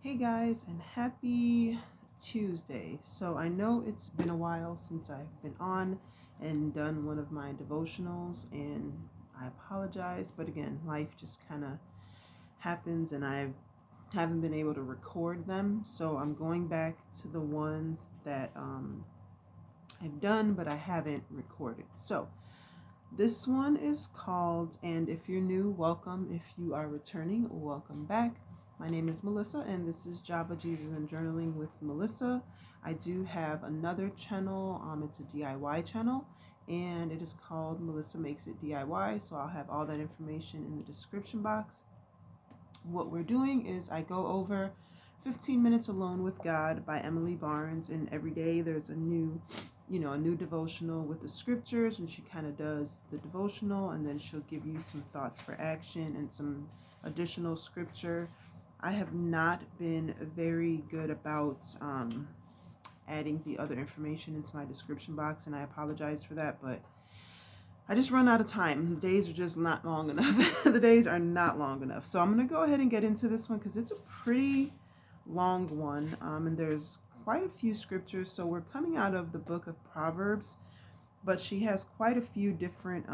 Hey guys, and happy Tuesday. So I know it's been a while since I've been on and done one of my devotionals, and I apologize, but again, life just kind of happens and I haven't been able to record them. So I'm going back to the ones that I've done, but I haven't recorded. So this one is called, and if you're new, welcome. If you are returning, welcome back. My name is Melissa, and this is Java Jesus and Journaling with Melissa. I do have another channel. It's a DIY channel, and it is called Melissa Makes It DIY. So I'll have all that information in the description box. What we're doing is I go over 15 Minutes Alone with God by Emilie Barnes, and every day there's a new devotional with the scriptures, and she kind of does the devotional and then she'll give you some thoughts for action and some additional scripture. I have not been very good about adding the other information into my description box, and I apologize for that, but I just run out of time. The days are just not long enough. The days are not long enough. So I'm going to go ahead and get into this one because it's a pretty long one. And there's quite a few scriptures. So we're coming out of the book of Proverbs, but she has quite a few different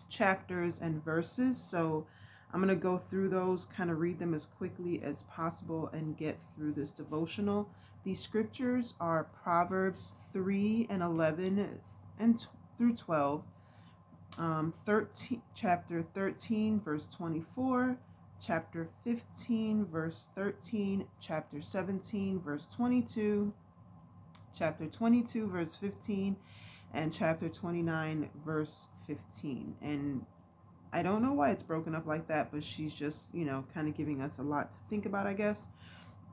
chapters and verses. So I'm going to go through those, kind of read them as quickly as possible and get through this devotional. These scriptures are Proverbs 3 and 11 and through 12, chapter 13, verse 24, chapter 15, verse 13, chapter 17, verse 22, chapter 22, verse 15, and chapter 29, verse 15. And I don't know why it's broken up like that, but she's just, kind of giving us a lot to think about, I guess.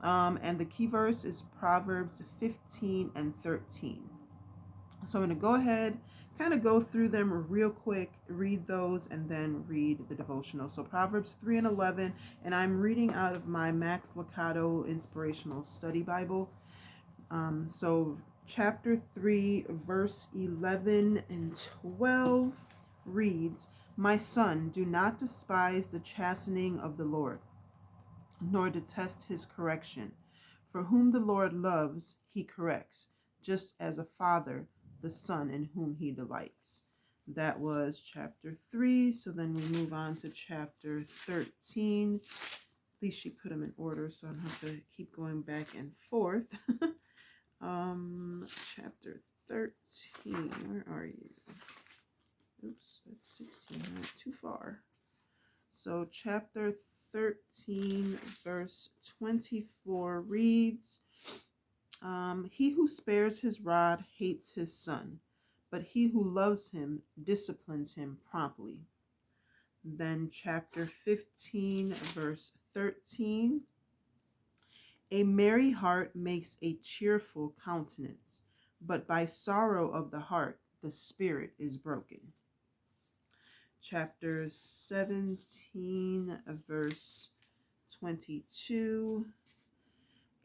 And the key verse is Proverbs 15 and 13. So I'm going to go ahead, kind of go through them real quick, read those, and then read the devotional. So Proverbs 3 and 11, and I'm reading out of my Max Lucado Inspirational Study Bible. So chapter 3, verse 11 and 12 reads, "My son, do not despise the chastening of the Lord, nor detest his correction. For whom the Lord loves, he corrects, just as a father the son in whom he delights." That was chapter 3. So then we move on to chapter 13. At least she put them in order, so I don't have to keep going back and forth. Chapter 13. Where are you? Oops, that's 16. I went too far. So chapter 13, verse 24 reads, "He who spares his rod hates his son, but he who loves him disciplines him promptly." Then chapter 15, verse 13, "A merry heart makes a cheerful countenance, but by sorrow of the heart the spirit is broken." Chapter 17, verse 22,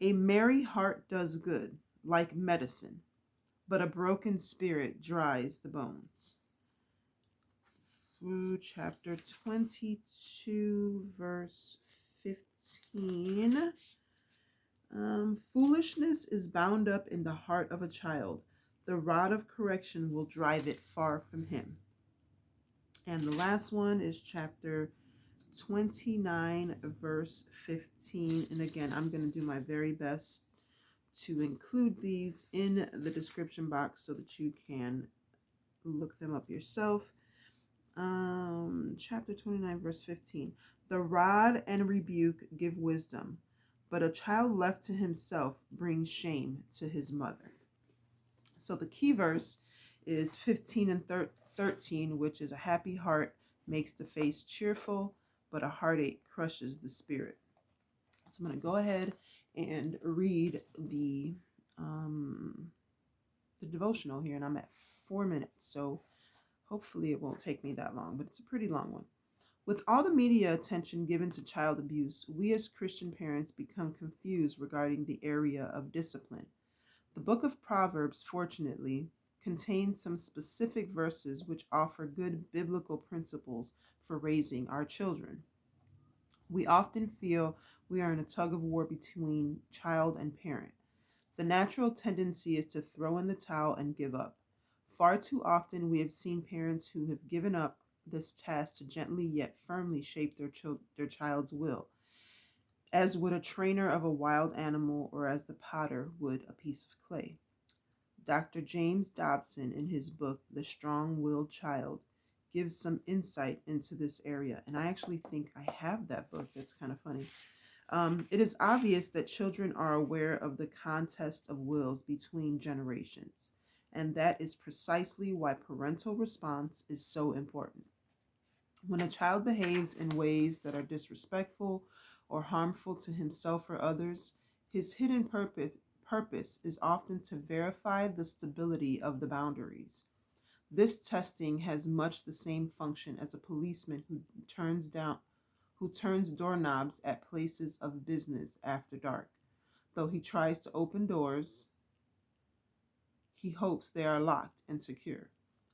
"A merry heart does good, like medicine, but a broken spirit dries the bones." Through chapter 22, verse 15, "Foolishness is bound up in the heart of a child. The rod of correction will drive it far from him." And the last one is chapter 29, verse 15. And again, I'm going to do my very best to include these in the description box so that you can look them up yourself. Chapter 29, verse 15. "The rod and rebuke give wisdom, but a child left to himself brings shame to his mother." So the key verse is 15 and 13, which is, "A happy heart makes the face cheerful, but a heartache crushes the spirit." So I'm going to go ahead and read the devotional here, and I'm at 4 minutes, so hopefully it won't take me that long, but it's a pretty long one. "With all the media attention given to child abuse, we as Christian parents become confused regarding the area of discipline. The book of Proverbs, fortunately, contains some specific verses which offer good biblical principles for raising our children. We often feel we are in a tug of war between child and parent. The natural tendency is to throw in the towel and give up. Far too often, we have seen parents who have given up this task to gently yet firmly shape their child's will, as would a trainer of a wild animal or as the potter would a piece of clay. Dr. James Dobson, in his book, The Strong Willed Child, gives some insight into this area. And I actually think I have that book. That's kind of funny. It is obvious that children are aware of the contest of wills between generations, and that is precisely why parental response is so important. When a child behaves in ways that are disrespectful or harmful to himself or others, his hidden purpose is often to verify the stability of the boundaries. This testing has much the same function as a policeman who turns doorknobs at places of business after dark. Though he tries to open doors, he hopes they are locked and secure.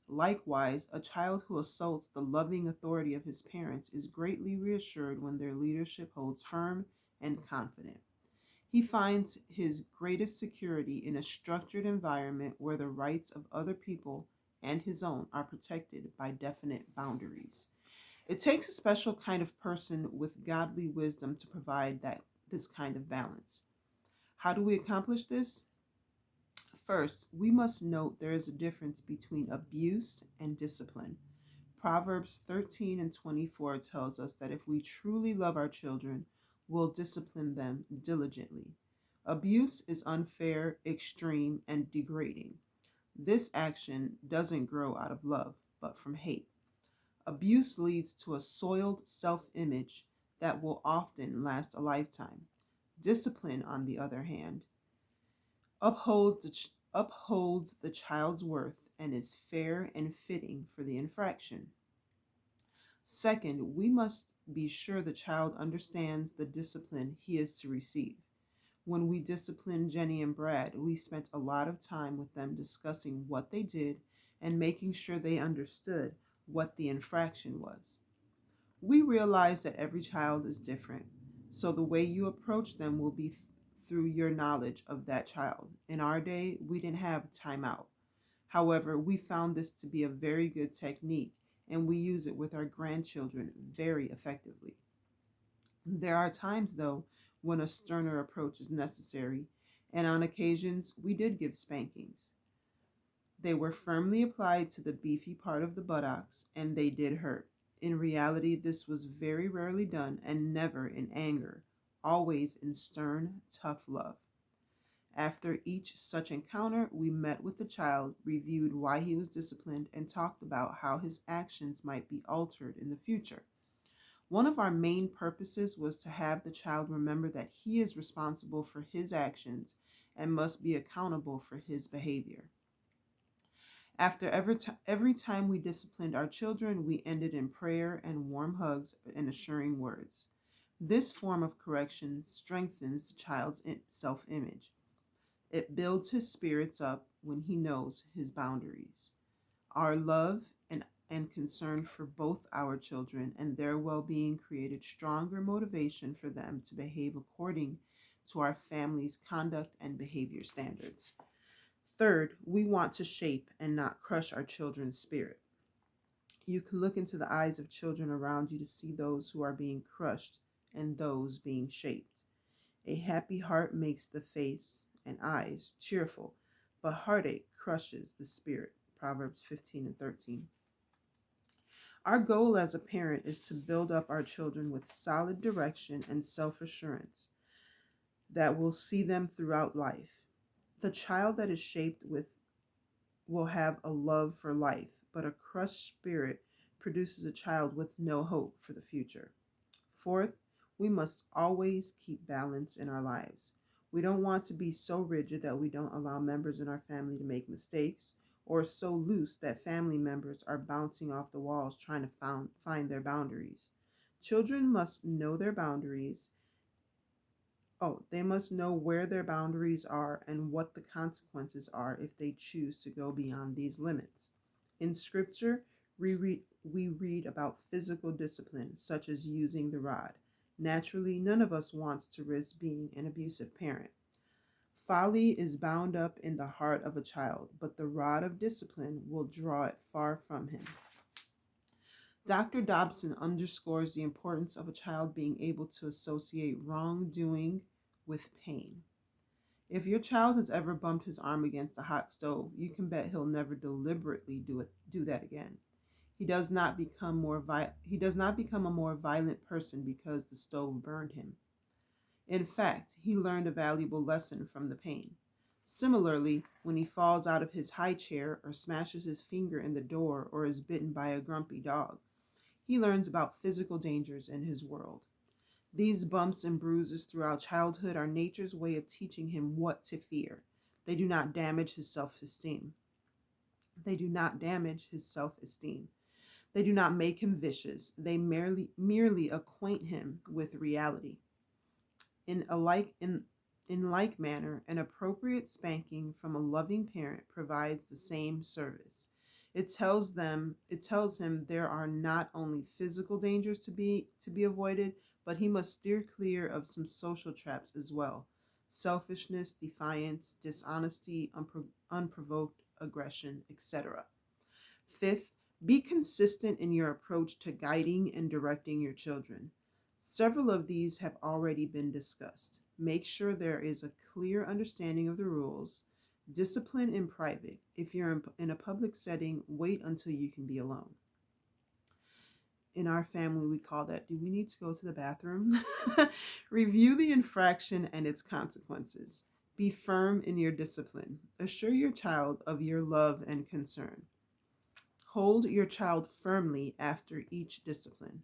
Likewise, a child who assaults the loving authority of his parents is greatly reassured when their leadership holds firm and confident. He finds his greatest security in a structured environment where the rights of other people and his own are protected by definite boundaries. It takes a special kind of person with godly wisdom to provide this kind of balance. How do we accomplish this? First, we must note there is a difference between abuse and discipline. Proverbs 13 and 24 tells us that if we truly love our children, we'll discipline them diligently. Abuse is unfair, extreme, and degrading. This action doesn't grow out of love, but from hate. Abuse leads to a soiled self image that will often last a lifetime. Discipline, on the other hand, upholds the child's worth and is fair and fitting for the infraction. Second, we must be sure the child understands the discipline he is to receive. When we disciplined Jenny and Brad, we spent a lot of time with them discussing what they did and making sure they understood what the infraction was. We realize that every child is different, so the way you approach them will be through your knowledge of that child. In our day, we didn't have timeout. However, we found this to be a very good technique and we use it with our grandchildren very effectively. There are times, though, when a sterner approach is necessary, and on occasions we did give spankings. They were firmly applied to the beefy part of the buttocks, and they did hurt. In reality, this was very rarely done and never in anger, always in stern, tough love. After each such encounter, we met with the child, reviewed why he was disciplined, and talked about how his actions might be altered in the future. One of our main purposes was to have the child remember that he is responsible for his actions and must be accountable for his behavior. After every time we disciplined our children, we ended in prayer and warm hugs and assuring words. This form of correction strengthens the child's self image. It builds his spirits up when he knows his boundaries. Our love and concern for both our children and their well being created stronger motivation for them to behave according to our family's conduct and behavior standards. Third, we want to shape and not crush our children's spirit. You can look into the eyes of children around you to see those who are being crushed and those being shaped. A happy heart makes the face and eyes cheerful, but heartache crushes the spirit. Proverbs 15 and 13. Our goal as a parent is to build up our children with solid direction and self assurance that will see them throughout life. The child that is shaped with will have a love for life, but a crushed spirit produces a child with no hope for the future. Fourth, we must always keep balance in our lives. We don't want to be so rigid that we don't allow members in our family to make mistakes, or so loose that family members are bouncing off the walls trying to find their boundaries. Children must know their boundaries. They must know where their boundaries are and what the consequences are if they choose to go beyond these limits. In Scripture, we read about physical discipline, such as using the rod. Naturally, none of us wants to risk being an abusive parent. Folly is bound up in the heart of a child, but the rod of discipline will draw it far from him. Dr. Dobson underscores the importance of a child being able to associate wrongdoing with pain. If your child has ever bumped his arm against a hot stove, you can bet he'll never deliberately do that again. He does not become a more violent person because the stove burned him. In fact, he learned a valuable lesson from the pain. Similarly, when he falls out of his high chair or smashes his finger in the door or is bitten by a grumpy dog, he learns about physical dangers in his world. These bumps and bruises throughout childhood are nature's way of teaching him what to fear. They do not damage his self-esteem. They do not damage his self-esteem. They do not make him vicious. They merely acquaint him with reality. In a like in like manner, an appropriate spanking from a loving parent provides the same service. It tells him there are not only physical dangers to be avoided, but he must steer clear of some social traps as well. Selfishness, defiance, dishonesty, unprovoked aggression, etc. Fifth, be consistent in your approach to guiding and directing your children. Several of these have already been discussed. Make sure there is a clear understanding of the rules. Discipline in private. If you're in a public setting, wait until you can be alone. In our family, we call that, do we need to go to the bathroom? Review the infraction and its consequences. Be firm in your discipline. Assure your child of your love and concern. Hold your child firmly after each discipline.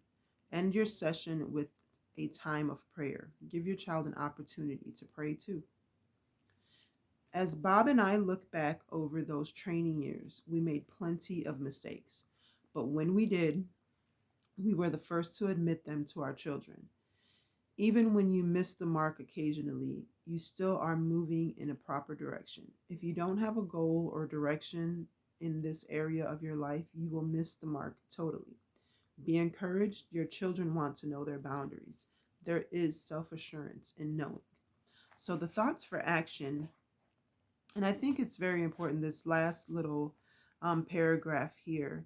End your session with a time of prayer. Give your child an opportunity to pray too. As Bob and I look back over those training years, we made plenty of mistakes. But when we did, we were the first to admit them to our children. Even when you miss the mark occasionally, you still are moving in a proper direction. If you don't have a goal or direction in this area of your life, you will miss the mark totally. Be encouraged. Your children want to know their boundaries. There is self-assurance in knowing. So the thoughts for action, and I think it's very important, this last little paragraph here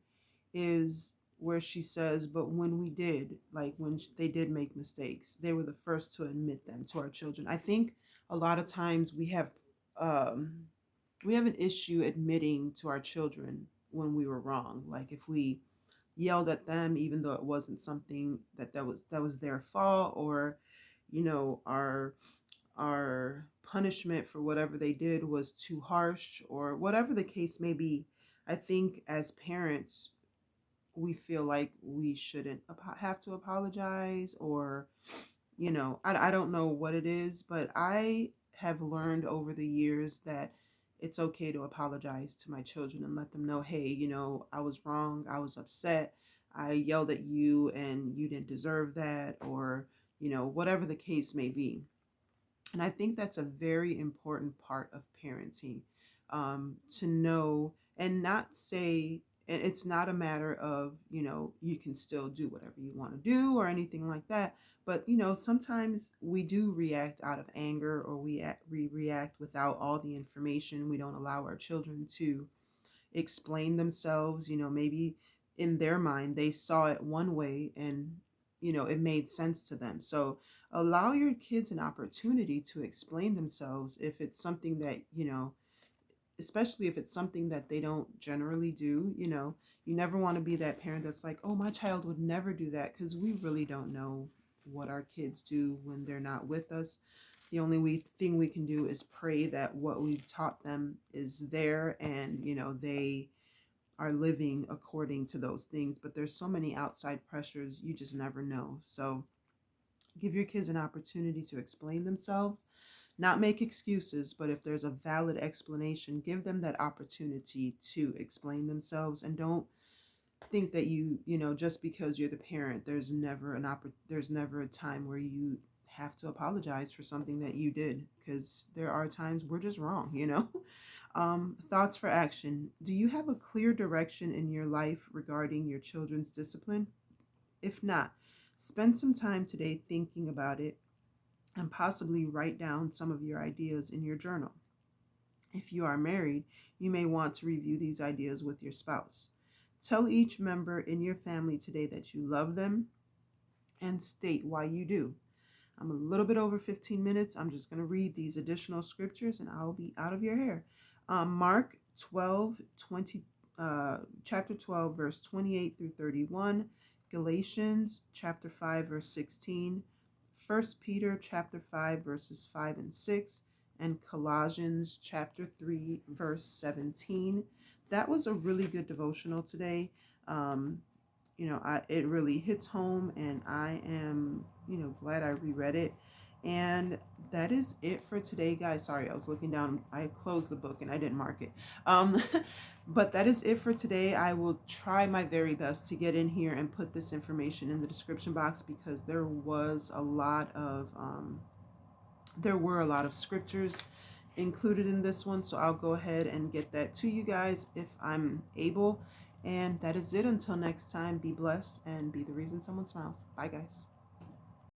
is where she says, but when we did, like when they did make mistakes, they were the first to admit them to our children. I think a lot of times um, we have an issue admitting to our children when we were wrong. Like if we yelled at them even though it wasn't something that was their fault, or our punishment for whatever they did was too harsh, or whatever the case may be. I think as parents we feel like we shouldn't have to apologize, or I don't know what it is, but I have learned over the years that it's okay to apologize to my children and let them know, hey, I was wrong, I was upset, I yelled at you and you didn't deserve that, or whatever the case may be. And I think that's a very important part of parenting, to know and not say, and it's not a matter of, you can still do whatever you want to do or anything like that. But, sometimes we do react out of anger, or we react without all the information. We don't allow our children to explain themselves. Maybe in their mind they saw it one way and it made sense to them. So allow your kids an opportunity to explain themselves if it's something that especially if it's something that they don't generally do. You never want to be that parent that's like, oh, my child would never do that, because we really don't know what our kids do when they're not with us. The only thing we can do is pray that what we've taught them is there, and they are living according to those things. But there's so many outside pressures, you just never know. So give your kids an opportunity to explain themselves, not make excuses, but if there's a valid explanation, give them that opportunity to explain themselves. And don't think that just because you're the parent, there's never a time where you have to apologize for something that you did, because there are times we're just wrong. Thoughts for action. Do you have a clear direction in your life regarding your children's discipline? If not, Spend some time today thinking about it and possibly write down some of your ideas in your journal. If you are married, you may want to review these ideas with your spouse. Tell each member in your family today that you love them and state why you do. I'm a little bit over 15 minutes. I'm just going to read these additional scriptures and I'll be out of your hair. Mark 12, 20, chapter 12, verse 28 through 31. Galatians chapter 5, verse 16. 1 Peter chapter 5, verses 5 and 6. And Colossians chapter 3, verse 17. That was a really good devotional today. It really hits home, and I am, glad I reread it. And that is it for today, guys. Sorry, I was looking down. I closed the book and I didn't mark it. Um, but that is it for today. I will try my very best to get in here and put this information in the description box because there were a lot of scriptures included in this one. So I'll go ahead and get that to you guys if I'm able. And that is it. Until next time, be blessed and be the reason someone smiles. Bye, guys.